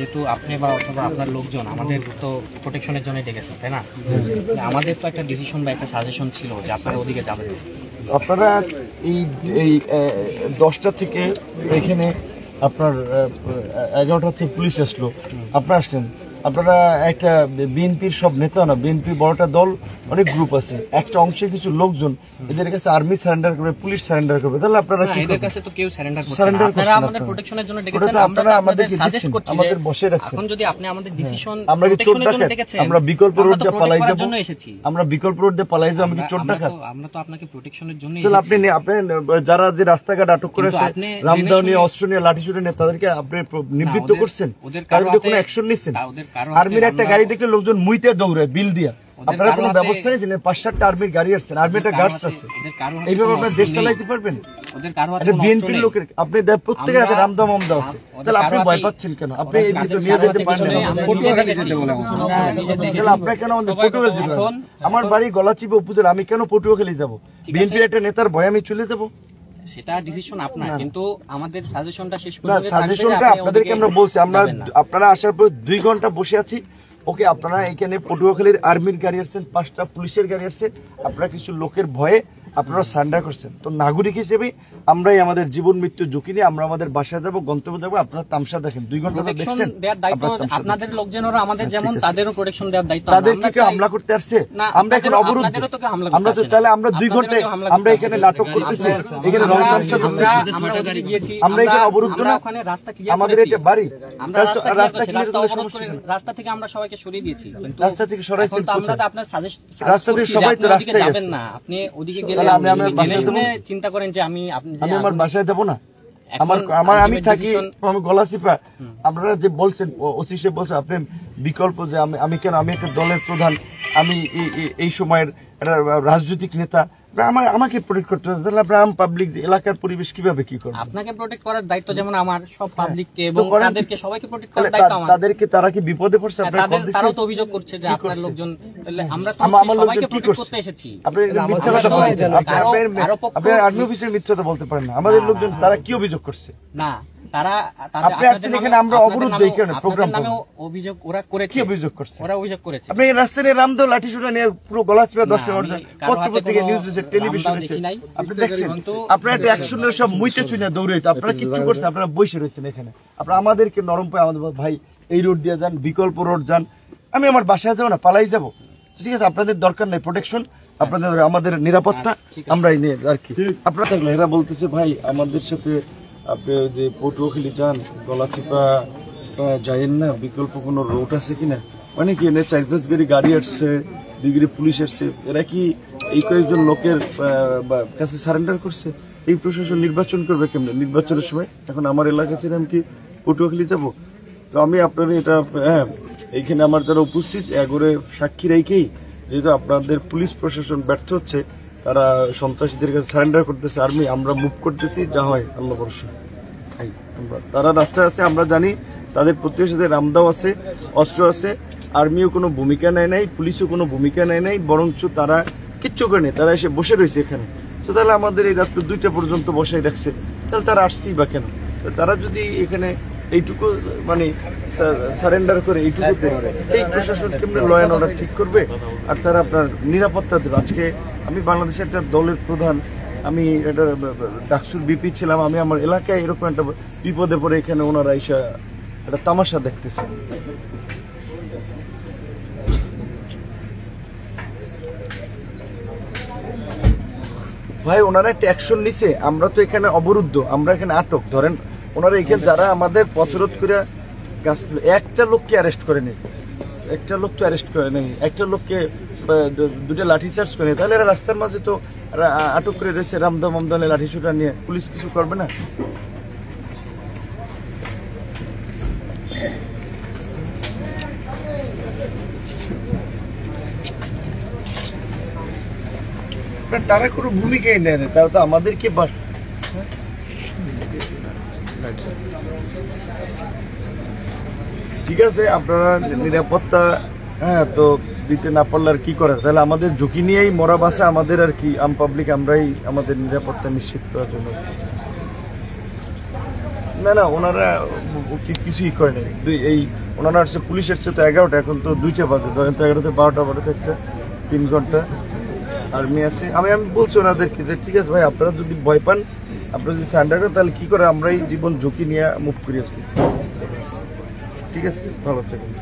যেহেতু আপনি বা অথবা আপনার লোকজন আমাদের তো প্রোটেকশনের জন্য ডেকেছেন, তাই না? আমাদের তো একটা ডিসিশন বা একটা সাজেশন ছিল যে আপনারা ওদিকে যাবেন। আপনারা এই 10টা থেকে এখানে আপনার 11টা থেকে পুলিশ আসলো, আপনারা আসলেন। আপনারা একটা বিএনপির সব নেতা না, বিএনপি বড়টা দল, অনেক গ্রুপ আছে, একটা অংশে কিছু লোকজন এদের কাছে আর্মি সারেন্ডার করবে, পুলিশ সারেন্ডার করবে, তাহলে আপনারা কি এদের কাছে তো কেউ সারেন্ডার করছে না। আপনারা আমাদের প্রোটেকশনের জন্য ডেকেছেন, আপনারা আমাদেরকে সাজেস্ট করছেন, আমাদের বসে রাখছেন। এখন যদি আপনি আমাদের ডিসিশন আমরা কি চোর ডাকাত? আমরা বিকল্প রোড দিয়ে পালাই যাব, জন্য এসেছি। আমরা বিকল্প রোড দিয়ে পালাই যাব, আমি কি চোর ডাকাত? আমরা তো আপনাকে প্রোটেকশনের জন্য তাহলে আপনি যারা যে রাস্তাঘাট আটক করেছে, রামদাও নিয়ে, অস্ত্র নিয়ে, লাঠি ছুটে নিয়ে, তাদেরকে আপনি নিবৃত্ত করছেন, তাদেরকে কোনো অ্যাকশন নিচ্ছেন? আর্মির একটা গাড়ি দেখলে লোকজন মুইতে দৌড়ে বিল দিয়া, আপনারা কোনো ব্যবস্থা নিয়েছেন? 5-7টা আর্মির গাড়ি আসছেন, আর্মিটা গার্ডস আছে, এইভাবে আপনার দেশ চালাইতে পারবেন? বিএনপির লোকের আপনি প্রত্যেকে রামদা মামদা আছে, তাহলে আপনি ভয় পাচ্ছেন কেন? আপনি নিয়ে যেতে পারেন না, আপনার কেন পটুয়াখালী যাবেন? আমার বাড়ি গলাচিপা উপজেলা, আমি কেন পটুয়াখালী যাবো? বিএনপির একটা নেতার ভয় আমি চলে যাবো? সেটা ডিসিশন আপনার, কিন্তু আমাদের সাজেশনটা শেষ পর্যন্ত না, সাজেশনটা আপনাদেরকে আমরা বলছি। আমরা আপনারা আসার পর 2 ঘন্টা বসে আছি, ওকে আপনারা এখানে পটুয়াখালীর আর্মির গাড়ি আসছেন, 5টা পুলিশের গাড়ি আসছে, আপনারা কিছু লোকের ভয়ে আপনারা সারেন্ডার করছেন। তো নাগরিক হিসেবে আমরাই আমাদের জীবন মৃত্যু ঝুঁকি নিয়ে আমরা আমাদের বাসায় যাবো, গন্তব্য যাবো, আপনারা তামসা দেখেন। 2 ঘন্টা দেখছেন, আপনাদের লোকজনেরও আমাদের যেমন তাদেরও প্রোটেকশন দেওয়ার দায়িত্ব। তাদেরকে কি হামলা করতে আসছে? আমরা এখন অবরোধ, আমরা তো তাহলে আমরা 2 ঘন্টায় আমরা এখানে নাটক করতেছি, এখানে রং তামসা করতেছি, আমরা এখানে অবরুদ্ধ না, আমাদের এটা বাড়ি, রাস্তা থেকে আমরা সবাইকে সরিয়ে দিয়েছি, রাস্তা থেকে সরাইছেন, আমরা তো আপনার সাজেস্ট রাস্তা থেকে সবাই তো রাস্তায় যাবেন না, আপনি ওদিকে গেলে চিন্তা করেন যে আমি আমার বাসায় যাবো না, আমি থাকি, আমি গলাচিপা। আপনারা যে বলছেন, ওসি সাহেব বলছেন আপনি বিকল্প, যে আমি কেন, আমি একটা দলের প্রধান, আমি এই সময়ের একটা রাজনৈতিক নেতা, আমাকে প্রোটেক্ট করতে হবে, তাহলে আপনার পাবলিক এলাকার পরিবেশ কিভাবে কি করবে? আপনাকে প্রোটেক্ট করার দায়িত্ব যেমন আমার, সব পাবলিককে এবং তাদেরকে সবাইকে প্রোটেক্ট করার দায়িত্ব আমার। তাদেরকে তারা কি বিপদে পড়ছে? তারাও তো অভিযোগ করছে যে আপনার লোকজন, তাহলে আমরা তো সবাইকে প্রোটেক্ট করতে এসেছি। আপনি আর্মি অফিসের মিথ্যাটা বলতে পারেন না, আমাদের লোকজন তারা কি অভিযোগ করছে? না, তারা আপনি আসছেন এখানে, আমরা অবরোধ দেই কেন? প্রোগ্রাম নামে অভিযোগ ওরা করেছে। কি অভিযোগ করছে? ওরা অভিযোগ করেছে আপনি এই রাস্তায় রামদাও লাঠি ছুটা নিয়ে পুরো গলাচিপা 10টা পত্রিকা, নিউজ আছে, টেলিভিশন আছে, আপনি দেখছেন। আপনারা একটা অ্যাকশনের সব মুইতে চুনে দৌড়াইতো, আপনারা কিচ্ছু করছেন? আপনারা বসে রয়েছেন এখানে, আপনারা আমাদেরকে নরম পায়, আমাদের ভাই এই রোড দিয়ে যান, বিকল্প রোড যান, আমি আমার বাসায় যাবো না, পালাই যাবো, ঠিক আছে? আপনাদের দরকার নেই প্রোটেকশন, আপনাদের আমাদের নিরাপত্তা আমরাই নিয়ে আর কি। আপনারা থাকলে এরা বলতেছে ভাই আমাদের সাথে আপনি যে পটুয়াখালী যান, গলাচিপা যাইেন না, বিকল্প কোনো রোড আছে কিনা? মানে কি এনে 4-5 গাড়ি আসছে, 2 গাড়ি পুলিশ আসছে, এরা কি এই কয়েকজন লোকের কাছে সারেন্ডার করছে? এই প্রশাসন নির্বাচন করবে কেমনে নির্বাচনের সময়? এখন আমার এলাকা ছিল, আমি কি পটুয়াখালী যাবো? তো আমি আপনার এটা এইখানে আমার যারা উপস্থিত এগোরে সাক্ষী রেখেই, যেহেতু আপনাদের পুলিশ প্রশাসন ব্যর্থ হচ্ছে, তারা সন্ত্রাসীদের কাছে সারেন্ডার করতেছে, আর্মি, আমরা মুভ করতেছি, যা হয় আল্লাহ ভরসা। তারা রাস্তায় আছে, আমরা জানি তাদের প্রতিবেশীদের রামদাও আছে, অস্ত্র আছে, আর্মিও কোনো ভূমিকা নেয় নাই, পুলিশও কোনো ভূমিকা নেয় নাই, বরঞ্চ তারা কিচ্ছু করে নেই, তারা এসে বসে রয়েছে এখানে। তো তাহলে আমাদের এই রাত্রে 2টা পর্যন্ত বসাই রাখছে, তাহলে তারা আসছেই বা কেন? তারা যদি এখানে এইটুকু মানে সারেন্ডার করে, এইটুকুতে এই প্রশাসন কেমন ল অ্যান্ড অর্ডার ঠিক করবে? আর তারা আপনার নিরাপত্তা দেবে। আজকে আমি বাংলাদেশের একটা দলের প্রধান, আমি এটা ডাকসুর বিপি ছিলাম, আমি আমার এলাকায় এরকম একটা বিপদে পড়ে এখানে ওনারা এসে একটা তামাশা দেখতেছে। ভাই ওনারা একটা অ্যাকশন নিছে, আমরা তো এখানে অবরুদ্ধ, আমরা এখানে আটক। ধরেন ওনারা এখানে যারা আমাদের পথরোধ করে একটা লোককে অ্যারেস্ট করে নেই, একটা লোক তো অ্যারেস্ট করে নেই, একটা লোককে 2টা লাঠি চার্জ করে নেই, তাহলে এরা রাস্তার মাঝে তো আটক করে রয়েছে রামদা মামদানে লাঠি ছুটা নিয়ে, পুলিশ কিছু করবে না? তারা কোনো ভূমিকাই নেয় না, তারা তো আমাদেরকে ঠিক আছে আপনারা নিরাপত্তা তো দিতে না পারলে আর কি করার? তাহলে আমাদের ঝুঁকি নিয়েই মরা বাসা আমাদের আর কি, আম পাবলিক আমরাই আমাদের নিরাপত্তা নিশ্চিত করার জন্য। না না ওনারা কিছুই করে নাই এই ওনারা আসছে পুলিশ এসছে তো 11টা এখন তো 2টা বাজে ধরেন তো 11টা 12টা 12টা 3 ঘন্টা আর্মি আছে আমি বলছি ওনাদেরকে যে ঠিক আছে ভাই আপনারা যদি ভয় পান আপনারা যদি সান্ডার করেন তাহলে কি করে আমরা এই জীবন ঝুঁকি নিয়ে মুভ করি আসবো ঠিক আছে ভালো থাকবেন